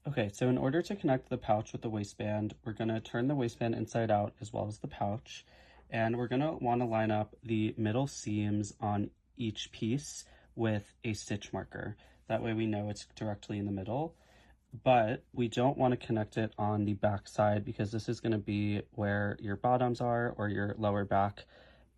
Okay, so in order to connect the pouch with the waistband, we're going to turn the waistband inside out as well as the pouch, and we're going to want to line up the middle seams on each piece with a stitch marker. That way we know it's directly in the middle, but we don't want to connect it on the back side because this is going to be where your bottoms are or your lower back,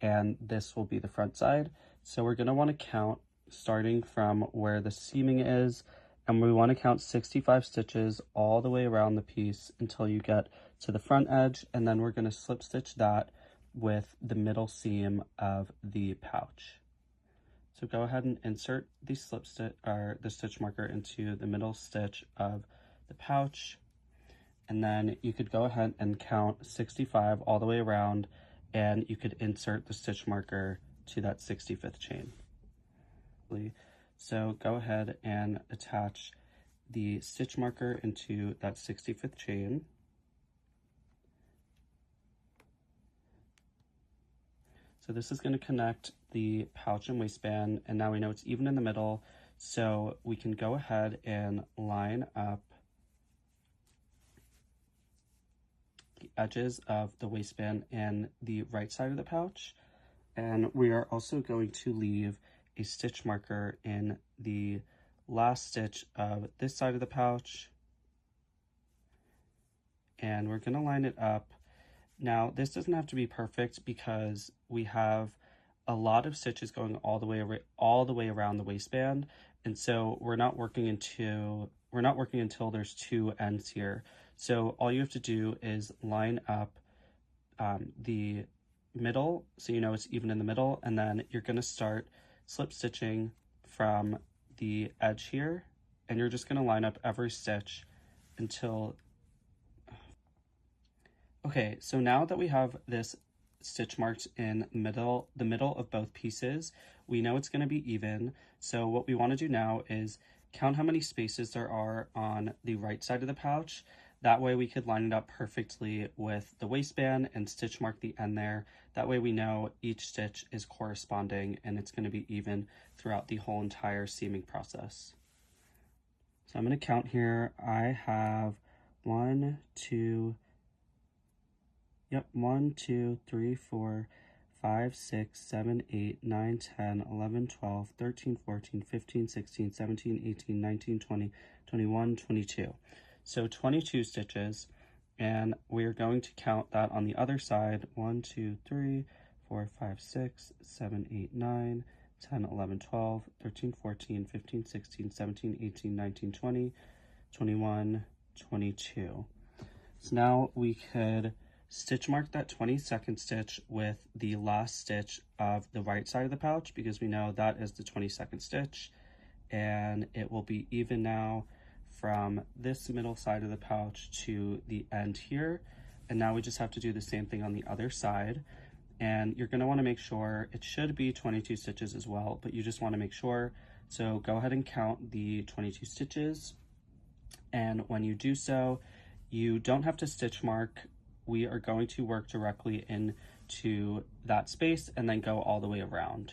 and this will be the front side. So we're going to want to count starting from where the seaming is, and we want to count 65 stitches all the way around the piece until you get to the front edge, and then we're going to slip stitch that with the middle seam of the pouch. So go ahead and insert the slip stitch or the stitch marker into the middle stitch of the pouch, and then you could go ahead and count 65 all the way around, and you could insert the stitch marker to that 65th chain. So go ahead and attach the stitch marker into that 65th chain. So this is going to connect the pouch and waistband, and now we know it's even in the middle, so we can go ahead and line up the edges of the waistband and the right side of the pouch, and we are also going to leave a stitch marker in the last stitch of this side of the pouch, and we're going to line it up. Now this doesn't have to be perfect because we have a lot of stitches going all the way around the waistband, and so we're not working until there's two ends here. So all you have to do is line up the middle so you know it's even in the middle, and then you're going to start slip stitching from the edge here, and you're just going to line up every stitch until... Okay, so now that we have this stitch marked in the middle of both pieces, we know it's going to be even. So what we want to do now is count how many spaces there are on the right side of the pouch. That way we could line it up perfectly with the waistband and stitch mark the end there. That way we know each stitch is corresponding and it's going to be even throughout the whole entire seaming process. So I'm going to count here. I have 1, 2, 3, 4, 5, 6, 7, 8, 9, 10, 11, 12, 13, 14, 15, 16, 17, 18, 19, 20, 21, 22. So 22 stitches, and we're going to count that on the other side. 1, 2, 3, 4, 5, 6, 7, 8, 9, 10, 11, 12, 13, 14, 15, 16, 17, 18, 19, 20, 21, 22. So now we could stitch mark that 22nd stitch with the last stitch of the right side of the pouch because we know that is the 22nd stitch, and it will be even now from this middle side of the pouch to the end here. And now we just have to do the same thing on the other side, and you're going to want to make sure it should be 22 stitches as well, but you just want to make sure. So go ahead and count the 22 stitches, and when you do so, you don't have to stitch mark. We are going to work directly into that space and then go all the way around.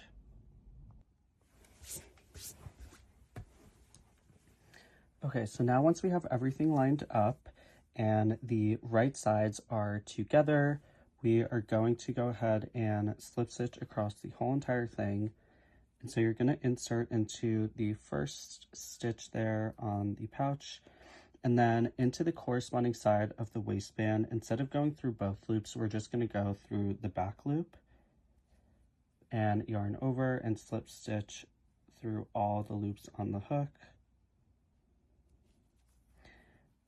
Okay, so now once we have everything lined up and the right sides are together, we are going to go ahead and slip stitch across the whole entire thing. And so you're going to insert into the first stitch there on the pouch, and then into the corresponding side of the waistband. Instead of going through both loops, we're just going to go through the back loop and yarn over and slip stitch through all the loops on the hook.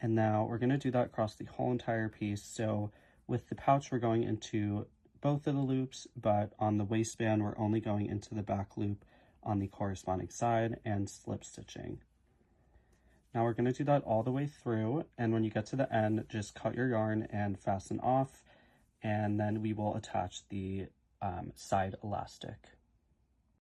And now we're going to do that across the whole entire piece. So with the pouch, we're going into both of the loops, but on the waistband, we're only going into the back loop on the corresponding side and slip stitching. Now we're going to do that all the way through, and when you get to the end, just cut your yarn and fasten off, and then we will attach the side elastic.